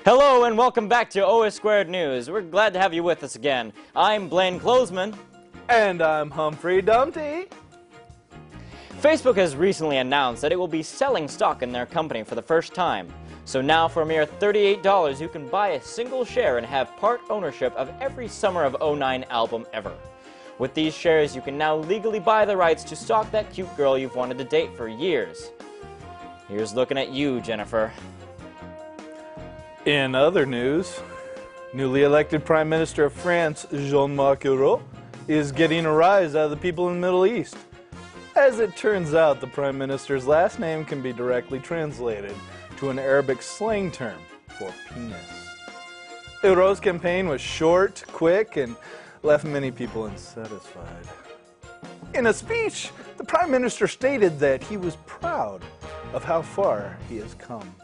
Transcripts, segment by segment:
Hello and welcome back to OS Squared News. We're glad to have you with us again. I'm Blaine Closman. And I'm Humphrey Dumpty. Facebook has recently announced that it will be selling stock in their company for the first time. So now for a mere $38, you can buy a single share and have part ownership of every Summer of '09 album ever. With these shares, you can now legally buy the rights to stalk that cute girl you've wanted to date for years. Here's looking at you, Jennifer. In other news, newly elected Prime Minister of France, Jean-Marc Ayrault, is getting a rise out of the people in the Middle East. As it turns out, the Prime Minister's last name can be directly translated to an Arabic slang term for penis. Ayrault's campaign was short, quick, and left many people unsatisfied. In a speech, the Prime Minister stated that he was proud of how far he has come.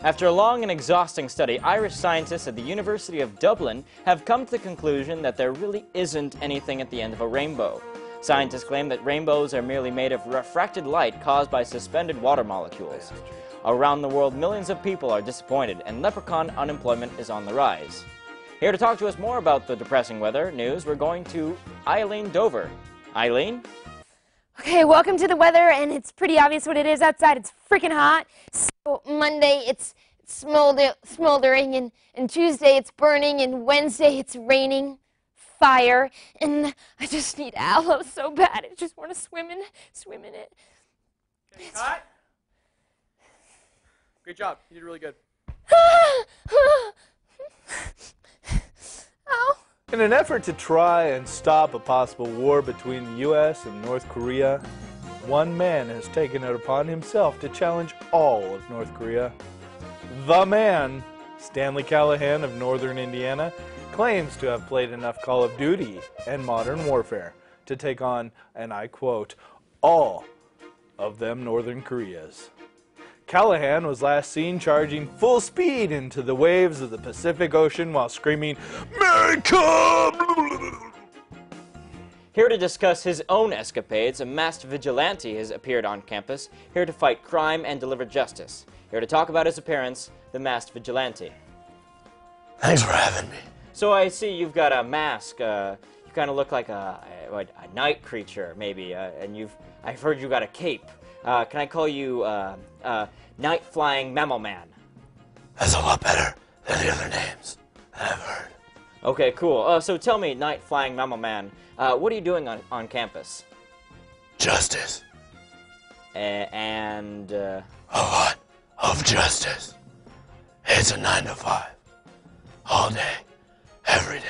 After a long and exhausting study, Irish scientists at the University of Dublin have come to the conclusion that there really isn't anything at the end of a rainbow. Scientists claim that rainbows are merely made of refracted light caused by suspended water molecules. Around the world, millions of people are disappointed, and leprechaun unemployment is on the rise. Here to talk to us more about the depressing weather news, we're going to Eileen Dover. Eileen? Okay, welcome to the weather, and it's pretty obvious what it is outside. It's freaking hot. So Monday it's smoldering, and Tuesday it's burning, and Wednesday it's raining fire, and I just need aloe so bad. I just want to swim in it. Okay, cut. Great job. You did really good. Ow. In an effort to try and stop a possible war between the U.S. and North Korea, one man has taken it upon himself to challenge all of North Korea. The man, Stanley Callahan of Northern Indiana, claims to have played enough Call of Duty and Modern Warfare to take on, and I quote, all of them Northern Koreas. Callahan was last seen charging full speed into the waves of the Pacific Ocean while screaming, "America!" Here to discuss his own escapades, a masked vigilante has appeared on campus, here to fight crime and deliver justice. Here to talk about his appearance, the masked vigilante. Thanks for having me. So I see you've got a mask. You kind of look like a night creature, maybe, and I've heard you got a cape. Can I call you Night-Flying Mammal Man? That's a lot better than the other names that I've heard. Okay, cool. So tell me, Night-Flying Mammal Man, what are you doing on campus? Justice. And A lot of justice. It's a 9 to 5. All day. Every day.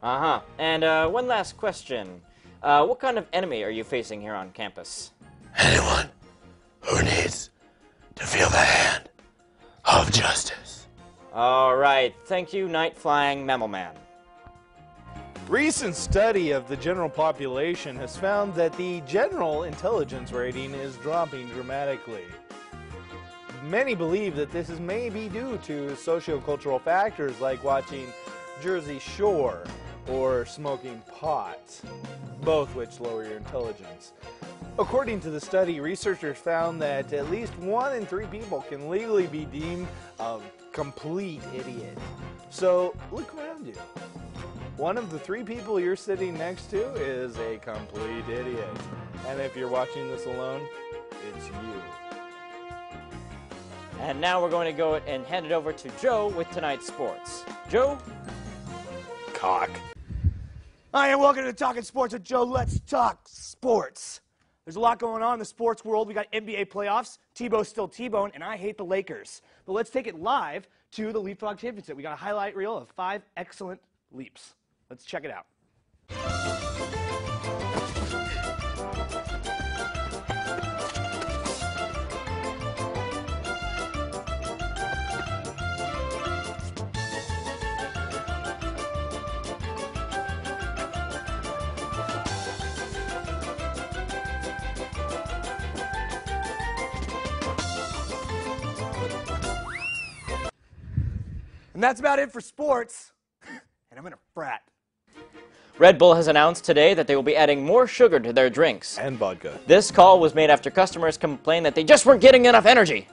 Uh-huh. And one last question. What kind of enemy are you facing here on campus? Anyone who needs to feel the hand of justice. All right. Thank you, Night-Flying Mammal Man. Recent study of the general population has found that the general intelligence rating is dropping dramatically. Many believe that this is maybe due to sociocultural factors like watching Jersey Shore or smoking pot, both which lower your intelligence. According to the study, researchers found that at least 1 in 3 people can legally be deemed a complete idiot. So look around you. One of the 3 people you're sitting next to is a complete idiot. And if you're watching this alone, it's you. And now we're going to go and hand it over to Joe with tonight's sports. Joe? Cock. Hi, and welcome to Talking Sports with Joe. Let's talk sports. There's a lot going on in the sports world. We got NBA playoffs. Tebow's still T-Bone, and I hate the Lakers. But let's take it live to the Leapfrog Championship. We got a highlight reel of 5 excellent leaps. Let's check it out. And that's about it for sports. And I'm in a frat. Red Bull has announced today that they will be adding more sugar to their drinks. And vodka. This call was made after customers complained that they just weren't getting enough energy.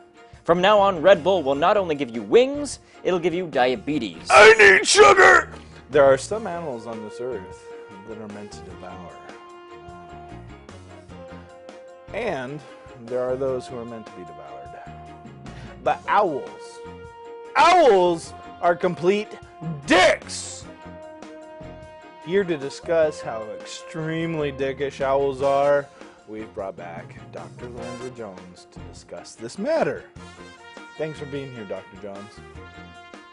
From now on, Red Bull will not only give you wings, it'll give you diabetes. I need sugar! There are some animals on this earth that are meant to devour. And there are those who are meant to be devoured. The owls. Owls are complete dicks! Here to discuss how extremely dickish owls are, we've brought back Dr. Lorenzo Jones to discuss this matter. Thanks for being here, Dr. Jones.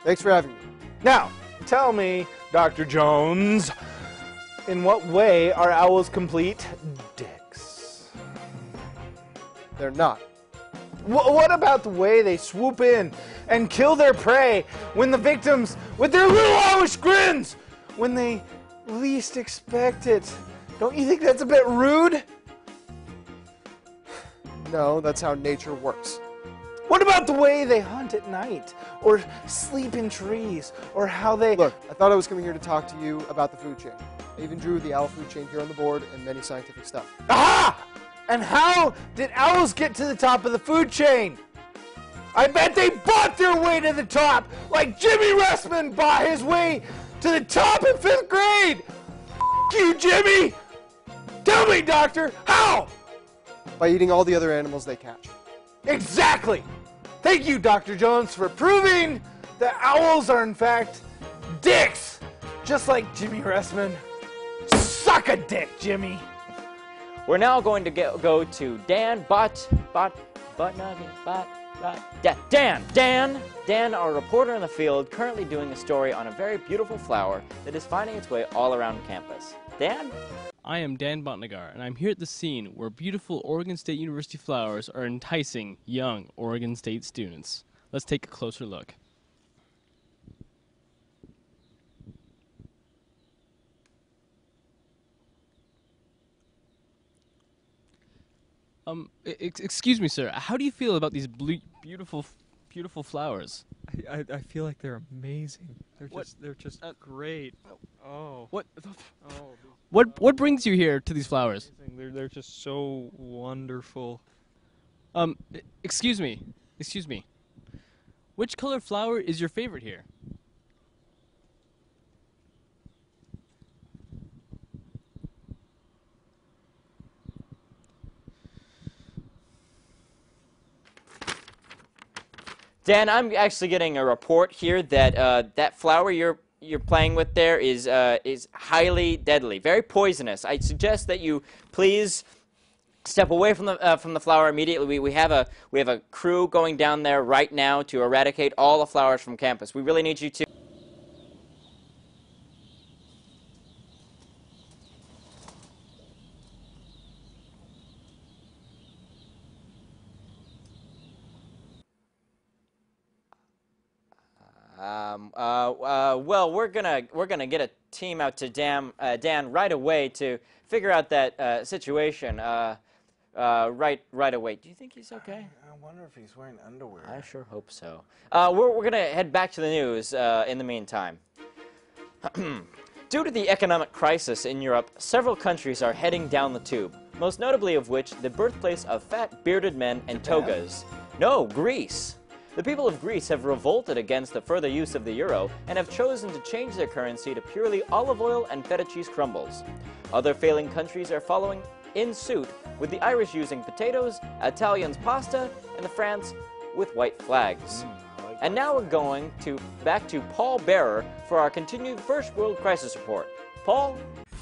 Thanks for having me. Now, tell me, Dr. Jones, in what way are owls complete dicks? They're not. What about the way they swoop in and kill their prey when the victims, with their little owlish grins, when they least expect it? Don't you think that's a bit rude? No, that's how nature works. What about the way they hunt at night, or sleep in trees, or how they... Look, I thought I was coming here to talk to you about the food chain. I even drew the owl food chain here on the board and many scientific stuff. Aha! And how did owls get to the top of the food chain? I bet they bought their way to the top, like Jimmy Russman bought his way to the top in 5th grade! F you, Jimmy! Tell me, doctor, how? By eating all the other animals they catch. Exactly! Thank you, Dr. Jones, for proving that owls are, in fact, dicks! Just like Jimmy Russman. Suck a dick, Jimmy! We're now going to go to Dan Dan, our reporter in the field, currently doing a story on a very beautiful flower that is finding its way all around campus. Dan? I am Dan Botnagar, and I'm here at the scene where beautiful Oregon State University flowers are enticing young Oregon State students. Let's take a closer look. Excuse me, sir. How do you feel about these beautiful flowers? I feel like they're amazing. They're just great. Oh. What brings you here to these flowers? They're just so wonderful. Excuse me. Which color flower is your favorite here? Dan, I'm actually getting a report here that that flower you're playing with there is highly deadly, very poisonous. I suggest that you please step away from the flower immediately. We have a crew going down there right now to eradicate all the flowers from campus. We really need you to. Well, we're gonna get a team out to Dan right away to figure out that situation. Right away. Do you think he's okay? I wonder if he's wearing underwear. I sure hope so. We're gonna head back to the news in the meantime. Due to the economic crisis in Europe, several countries are heading down the tube. Most notably of which, the birthplace of fat, bearded men and togas. No, Greece. The people of Greece have revolted against the further use of the euro and have chosen to change their currency to purely olive oil and feta cheese crumbles. Other failing countries are following in suit, with the Irish using potatoes, Italians pasta, and the France with white flags. And now we're going back to Paul Bearer for our continued First World Crisis Report. Paul?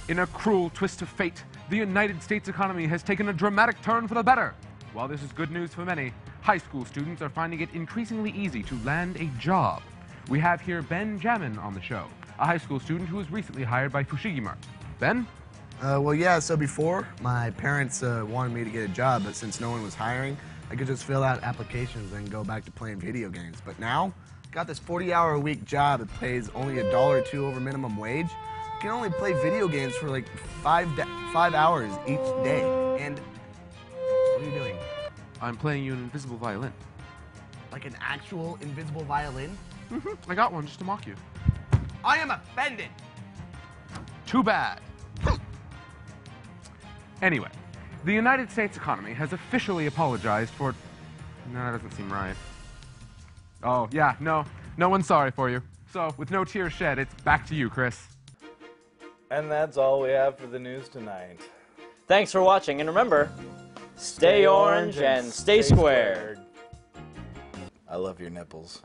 In a cruel twist of fate, the United States economy has taken a dramatic turn for the better. While this is good news for many, high school students are finding it increasingly easy to land a job. We have here Ben Jamin on the show, a high school student who was recently hired by Fushigi. Ben? Well, yeah, so before, my parents wanted me to get a job, but since no one was hiring, I could just fill out applications and go back to playing video games. But now, got this 40-hour-a-week job that pays only $1 or $2 over minimum wage. I can only play video games for like 5 hours each day. And what are you doing? I'm playing you an invisible violin. Like an actual invisible violin? I got one just to mock you. I am offended! Too bad. Anyway, the United States economy has officially apologized for... No, that doesn't seem right. Oh, yeah, no one's sorry for you. So, with no tears shed, it's back to you, Chris. And that's all we have for the news tonight. Thanks for watching, and remember, stay orange and stay squared. I love your nipples.